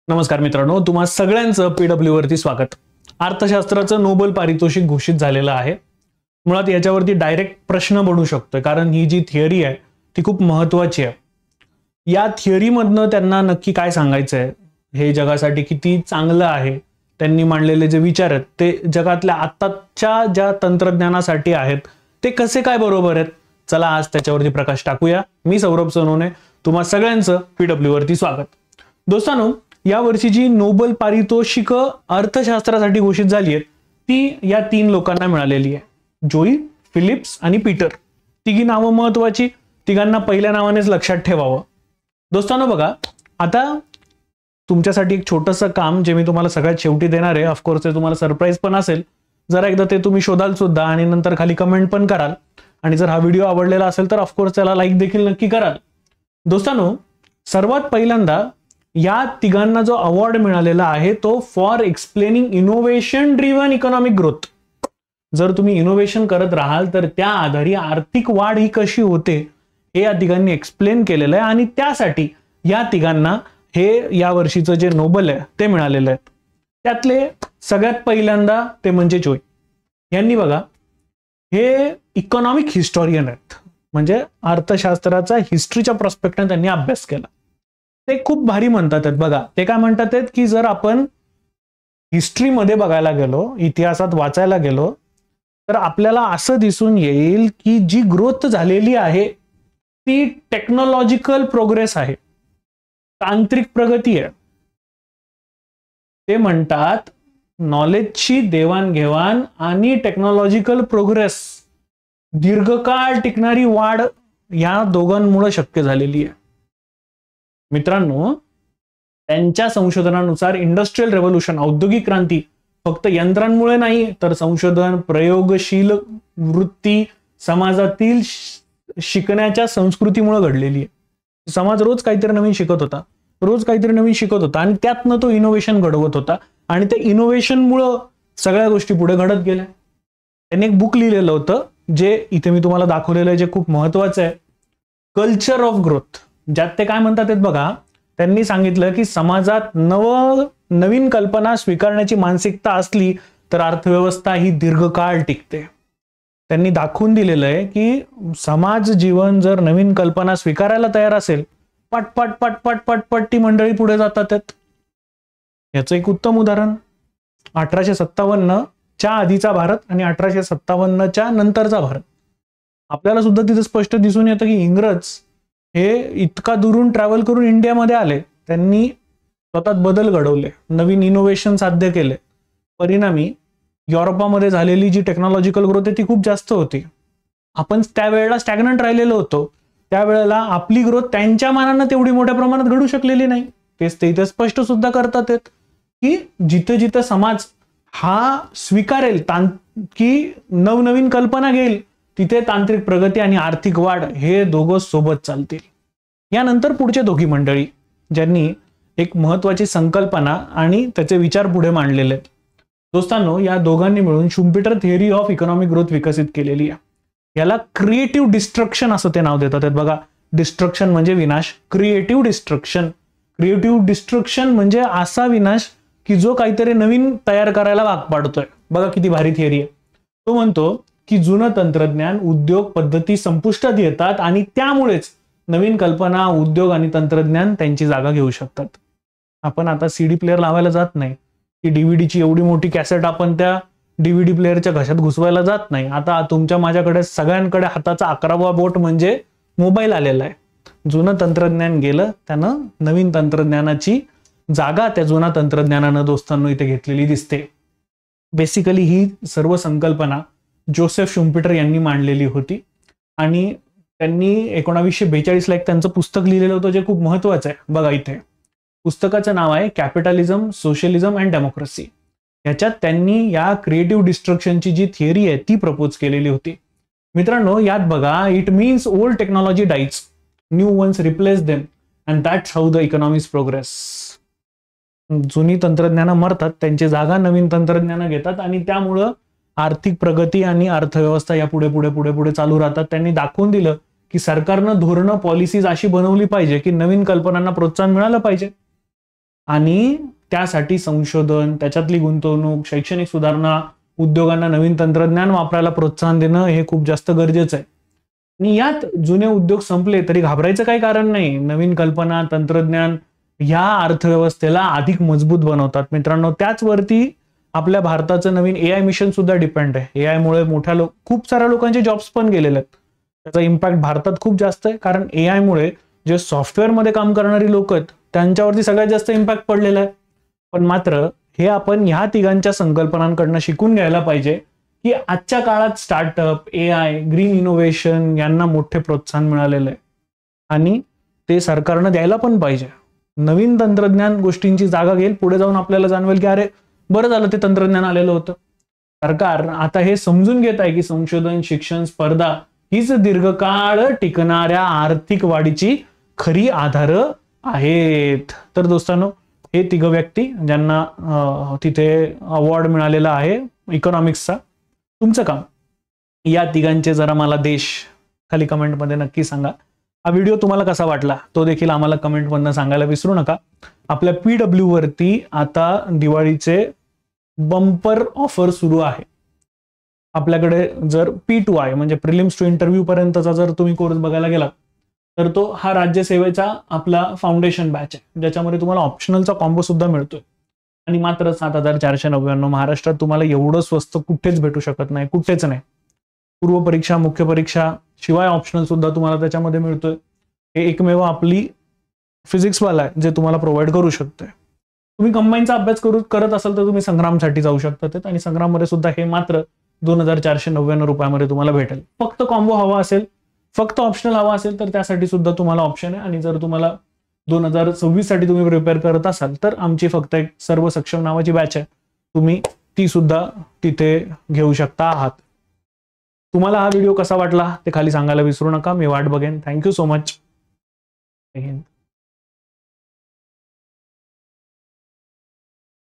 नमस्कार मित्रांनो, तुम्हा सगळ्यांचं पीडब्ल्यू वरती स्वागत। अर्थशास्त्राचं नोबेल पारितोषिक घोषित झालेलं आहे। मुळात याच्यावरती डायरेक्ट प्रश्न बनू शकतोय, कारण ही जी थिअरी आहे ती खूप महत्त्वाची आहे। या थिअरी मधनं त्यांना नक्की काय सांगायचं आहे, हे जगासाठी किती चांगलं आहे, त्यांनी मांडलेले जे विचार आहेत ते जगातल्या आत्ताच्या ज्या तंत्रज्ञानासाठी आहेत ते कसे काय बरोबर आहेत, चला आज त्याच्यावरती प्रकाश टाकूया। मी सौरभ सोनवणे, तुम्हा सगळ्यांचं पीडब्ल्यू वरती स्वागत। दोस्तांनो, या वर्षी जी नोबेल पारितोषिक अर्थशास्त्रासाठी घोषित झाली आहेत ती या तीन लोकांना मिळालेली आहे, जोई, फिलिप्स आणि पीटर। तिघी नावं महत्वाची, तिघांना पहिल्या नावानेच लक्षात ठेवावं। दोस्तांनो बघा, आता तुमच्यासाठी एक छोटंसं काम जे मी तुम्हाला सगळ्यात शेवटी देणार आहे। ऑफकोर्स ते तुम्हाला सरप्राईज पण असेल, जरा एकदा ते तुम्ही शोधाल सुद्धा आणि नंतर खाली कमेंट पण कराल। आणि जर हा व्हिडिओ आवडलेला असेल तर ऑफकोर्स त्याला लाईक देखील नक्की कराल। दोस्तांनो, सर्वात पहिल्यांदा या तिघांना जो अवॉर्ड मिळालेला आहे तो for explaining innovation driven economic growth. जर तुम्ही इनोव्हेशन करत राहाल तर त्या आधारे आर्थिक वाढ ही कशी होते हे या तिघांनी एक्सप्लेन केलेलं आहे, आणि त्यासाठी या तिघांना हे या वर्षीचं जे नोबेल आहे ते मिळालेलं आहे। त्यातले सगळ्यात पहिल्यांदा ते म्हणजे जोई यांनी बघा, हे इकॉनॉमिक हिस्टोरियन आहेत, म्हणजे अर्थशास्त्राचा हिस्ट्रीच्या पर्स्पेक्टिव्हने त्यांनी अभ्यास केला। ते खूप भारी म्हणतात बघा, ते काय म्हणतात की जर आपण हिस्ट्रीमध्ये बघायला गेलो, इतिहासात वाचायला गेलो, तर आपल्याला असं दिसून येईल की जी ग्रोथ झालेली आहे ती टेक्नॉलॉजिकल प्रोग्रेस आहे, तांत्रिक प्रगती आहे। ते म्हणतात नॉलेजची देवाणघेवाण आणि टेक्नॉलॉजिकल प्रोग्रेस, दीर्घकाळ टिकणारी वाढ या दोघांमुळे शक्य झालेली आहे। मित्रांनो, त्यांच्या संशोधनानुसार इंडस्ट्रियल रेव्होल्यूशन, औद्योगिक क्रांती फक्त यंत्रांमुळे नाही तर संशोधन, प्रयोगशील वृत्ती, समाजातील शिकण्याच्या संस्कृतीमुळे घडलेली आहे। समाज रोज काहीतरी नवीन शिकत होता, रोज काहीतरी नवीन शिकत होता, आणि त्यातनं तो इनोव्हेशन घडवत होता, आणि त्या इनोव्हेशनमुळे सगळ्या गोष्टी पुढे घडत गेल्या। त्यांनी एक बुक लिहिलेलं होतं जे इथे मी तुम्हाला दाखवलेलं आहे, जे खूप महत्वाचं आहे, कल्चर ऑफ ग्रोथ। ज्यात ते काय म्हणतात बघा, त्यांनी सांगितलं की समाजात नवीन कल्पना स्वीकारण्याची मानसिकता असली तर अर्थव्यवस्था ही दीर्घकाळ टिकते। त्यांनी दाखवून दिलेलं आहे की समाज जीवन जर नवीन कल्पना स्वीकारायला तयार असेल, पटपट पटपट पटपट ती मंडळी पुढे जातात। याचं एक उत्तम उदाहरण 1857 च्या आधीचा भारत आणि 1857 च्या नंतरचा भारत। आपल्याला सुद्धा तिथे स्पष्ट दिसून येतं की इंग्रज हे इतका दुरून ट्रॅव्हल करून इंडियामध्ये आले, त्यांनी स्वतःत बदल घडवले, नवीन इनोव्हेशन साध्य केले। परिणामी युरोपामध्ये झालेली जी टेक्नॉलॉजिकल ग्रोथ आहे ती खूप जास्त होती। आपण त्यावेळेला स्टॅग्नंट राहिलेलो होतो, त्यावेळेला आपली ग्रोथ त्यांच्या मानानं तेवढी मोठ्या प्रमाणात घडू शकलेली नाही। तेच ते इथे स्पष्ट सुद्धा करतात की जिथे जिथे समाज हा स्वीकारेल की नवनवीन कल्पना घेईल, तिथे तांत्रिक प्रगती आणि आर्थिक वाढ हे दोघं सोबत चालतील। यानंतर पुढचे दोघी मंडळी ज्यांनी एक महत्वाची संकल्पना आणि त्याचे विचार पुढे मांडलेले आहेत। दोस्तांनो, या दोघांनी मिळून Schumpeter theory of economic growth विकसित केलेली आहे। याला क्रिएटिव्ह डिस्ट्रक्शन असं ते नाव देतात बघा। डिस्ट्रक्शन म्हणजे विनाश, क्रिएटिव्ह डिस्ट्रक्शन। क्रिएटिव्ह डिस्ट्रक्शन म्हणजे असा विनाश की जो काहीतरी नवीन तयार करायला भाग पाडतोय। बघा किती भारी थिअरी आहे। तो म्हणतो की जुनं तंत्रज्ञान, उद्योग पद्धती संपुष्टात येतात आणि त्यामुळेच नवीन कल्पना, उद्योग आणि तंत्रज्ञान त्यांची जागा घेऊ शकतात। आपण आता सीडी प्लेअर लावायला जात नाही, की डीव्हीडीची एवढी मोठी कॅसेट आपण त्या डीव्हीडी प्लेअरच्या घशात घुसवायला जात नाही। आता तुमच्या माझ्याकडे सगळ्यांकडे हाताचा 11वा बोट म्हणजे मोबाईल आलेला आहे। जुनं तंत्रज्ञान गेलं, त्यानं नवीन तंत्रज्ञानाची जागा त्या जुना तंत्रज्ञानानं दोस्तांनो इथे घेतलेली दिसते। बेसिकली ही सर्व संकल्पना जोसेफ शुम्पीटर यांनी मांडलेली होती, आणि त्यांनी 1942 ला एक त्यांचं पुस्तक लिहिलेलं होतं जे खूप महत्वाचं आहे। बघा इथे पुस्तकाचं नाव आहे कॅपिटलिझम, सोशलिझम अँड डेमोक्रेसी। याच्यात त्यांनी या क्रिएटिव्ह डिस्ट्रक्शनची जी थिअरी आहे ती प्रपोज केलेली होती। मित्रांनो, यात बघा, it means old technology dies, new ones replace them, and that's how the economies progress. जुनी तंत्रज्ञानं मरतात, त्यांची जागा नवीन तंत्रज्ञानं घेतात, आणि त्यामुळं आर्थिक प्रगती आणि अर्थव्यवस्था या पुढे पुढे पुढे पुढे चालू राहतात। त्यांनी दाखवून दिलं की सरकारनं धोरणं, पॉलिसीज अशी बनवली पाहिजे की नवीन कल्पनांना प्रोत्साहन मिळालं पाहिजे। आणि त्यासाठी संशोधन, त्याच्यातली गुंतवणूक, शैक्षणिक सुधारणा, उद्योगांना नवीन तंत्रज्ञान वापरायला प्रोत्साहन देणं हे खूप जास्त गरजेचं आहे. आणि यात जुने उद्योग संपले तरी घाबरायचं काही कारण नाही. नवीन कल्पना, तंत्रज्ञान या अर्थव्यवस्थेला अधिक मजबूत बनवतात मित्रांनो. त्याचवरती आपल्या भारताचं नवीन AI मिशन सुद्धा डिपेंड आहे. AI मुळे खूप साऱ्या लोकांचे जॉब्स पण गेलेले आहेत. त्याचा इम्पॅक्ट भारतात खूप जास्त आहे, कारण AI मुळे जे सॉफ्टवेअरमध्ये काम करणारी लोक आहेत त्यांच्यावरती सगळ्यात जास्त इम्पॅक्ट पडलेला आहे. पण मात्र हे आपण ह्या तिघांच्या संकल्पनांकडनं शिकून घ्यायला पाहिजे की आजच्या काळात स्टार्टअप, AI, ग्रीन इनोव्हेशन यांना मोठे प्रोत्साहन मिळालेलं आहे आणि ते सरकारनं द्यायला पण पाहिजे. नवीन तंत्रज्ञान गोष्टींची जागा घेईल. पुढे जाऊन आपल्याला जाणवेल की अरे बरं झालं ते तंत्रज्ञान आलेलं होतं. सरकार आता हे समजून घेत आहे की संशोधन, शिक्षण, स्पर्धा हीच दीर्घकाळ टिकणाऱ्या आर्थिक वाढीची खरी आधार आहेत. तर दोस्तांनो, हे तिघ व्यक्ती ज्यांना तिथे अवॉर्ड मिळालेला आहे इकॉनॉमिक्सचा, तुमचं काम या तिघांचे जरा मला देश खाली कमेंटमध्ये नक्की सांगा. हा व्हिडिओ तुम्हाला कसा वाटला तो देखील आम्हाला कमेंटमधनं सांगायला विसरू नका. आपल्या PW वरती आता दिवाळीचे बंपर ऑफर सुरू आहे. आपल्याकडे जर P2 आहे म्हणजे प्रिलिम्स टू इंटरव्ह्यू पर्यंतचा जर तुम्ही कोर्स बघायला गेला तर तो हा राज्यसेवेचा आपला फाउंडेशन बॅच आहे, ज्याच्यामध्ये तुम्हाला ऑप्शनलचा कॉम्बो सुद्धा मिळतोय आणि मात्र 7,499. महाराष्ट्रात तुम्हाला एवढं स्वस्त कुठेच भेटू शकत नाही, कुठेच नाही. पूर्व परीक्षा, मुख्य परीक्षा शिवाय ऑप्शनल सुद्धा तुम्हाला त्याच्यामध्ये मिळतोय. हे एकमेव आपली फिजिक्सवाला आहे जे तुम्हाला प्रोव्हाइड करू शकतोय. तुम्ही कंबाईनचा अभ्यास करत असाल तर तुम्ही संग्रामसाठी जाऊ शकता आणि संग्राममध्ये सुद्धा हे मात्र 2,499 रुपयामध्ये तुम्हाला भेटेल. फक्त कॉम्बो हवा असेल, फक्त ऑप्शनल हवा असेल तर त्यासाठी सुद्धा तुम्हाला ऑप्शन आहे. आणि जर तुम्हाला 2026 साठी तुम्ही प्रिपेअर करत असाल तर आमची फक्त एक सर्व सक्षम नावाची बॅच आहे, तुम्ही ती सुद्धा तिथे घेऊ शकता आहात. तुम्हाला हा व्हिडिओ कसा वाटला ते खाली सांगायला विसरू नका. मी वाट बघेन. Thank you so much.